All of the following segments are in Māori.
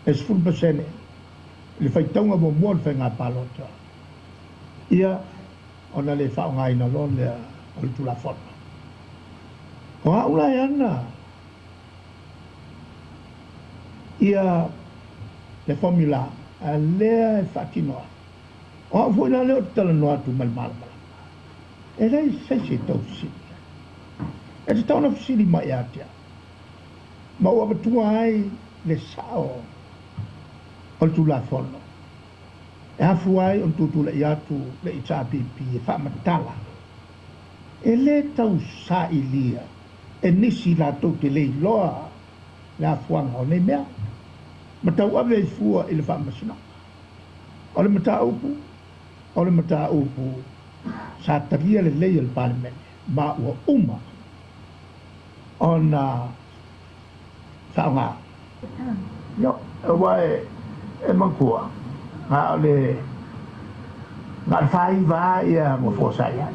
Es ful basene. Le fai tonga mo mo fa nga palota. Ia ona le fa nga ina lon le o tu la forma. O a ula yana. Ia le formula a le fatinoa. O foi na le tala no tu mal mal. E lei se tau si. E te tauna fisiri mai atia. Ma ua matua ai le sao o tu la fono. E hafu ai o tutu le iatu le ita pipi e wha matala. E le tau sa ilia e nisi la tau te lei loa le hafuanga o nei mea. Ma tau ave i fua i le wha masina. O le mata upu sa taria le lei al parliament ma ua uma ona whaonga. Yo, wai e mankua. Ngā ole ngā whai wā ia mo fōsai ai.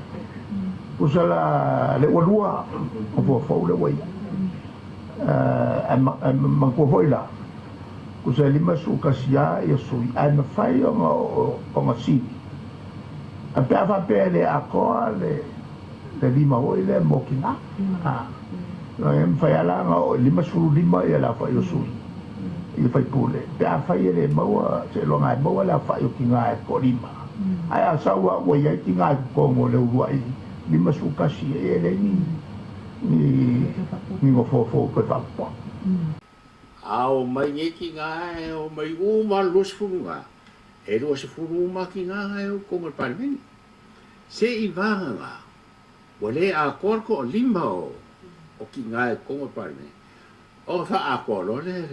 Usala le walua mo fōfau le wai. E mankua hoila. Kusa lima su kasia ia sui. Ai mawhai o ngā sini. A pia whapea le akoa le lima hoi le mo ki ngā. No e mwhai alanga o lima suru lima ia la whai o sui. Ia whai pule. Pea whai e le maua, se longa e maua la whai o ki ngā e ko lima. Ai a saua wai ai ki ngā e kongo le urua i lima su kasi e le ni ngo fōfō koe whakapua. Ao mai nge ki ngā e o mai uma los funga. E roa se furuma ki ngā e o kongo parmeni. Se I vanga ngā. Wale a korko o lima o ki ngā e kongo parmeni. O wha a koro le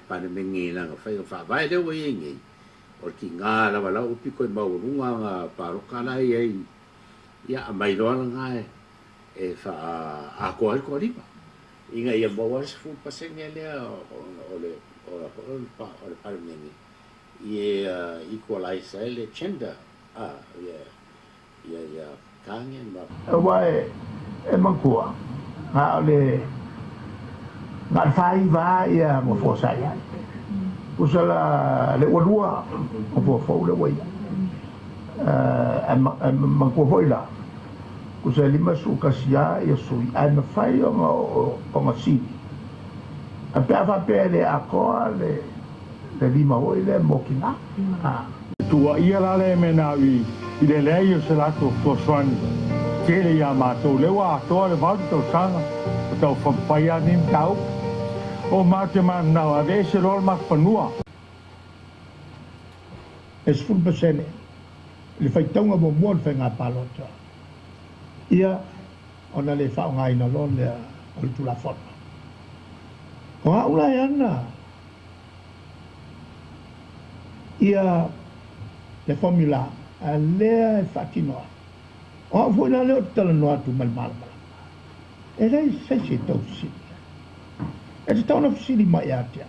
parmeni nga whai o wha vai leo e ngi. O ki ngā rawa lau piko I maurunga ngā paroka lai e ia a mai loa ngā e wha a kore ko lima. Inga ia bawa se fu pasenge lea o le parmeni. Ia equalize le gender. Ia kangen ba. Wai e mankua. Ngā ole ngā whai wā ia mo fōsai ai. Usala le walua mo fōfau le wai. E mankua hoila. Kusa lima su kasia ia sui. Ai mawhai o ngā sini. A pia whapea le akoa le lima hoi le mo ki ngā. Tua ia lale me nā I le lei o se lato foswani. Kere ia mātou lewa atoa le wauti tau sanga. O tau whampaya nim tau. O māte mānau a re se rol mak panua. Es ful basene. Le fai taunga mo mua le fai ngā palota. Ia ona le whao ngai na lon le o le tula forma. O a ula e ana. Ia le formula a lea e whakinoa. O a fwoi na leo tala noa tu malmalama. E rei se tau si. E te tauna fisiri mai atia.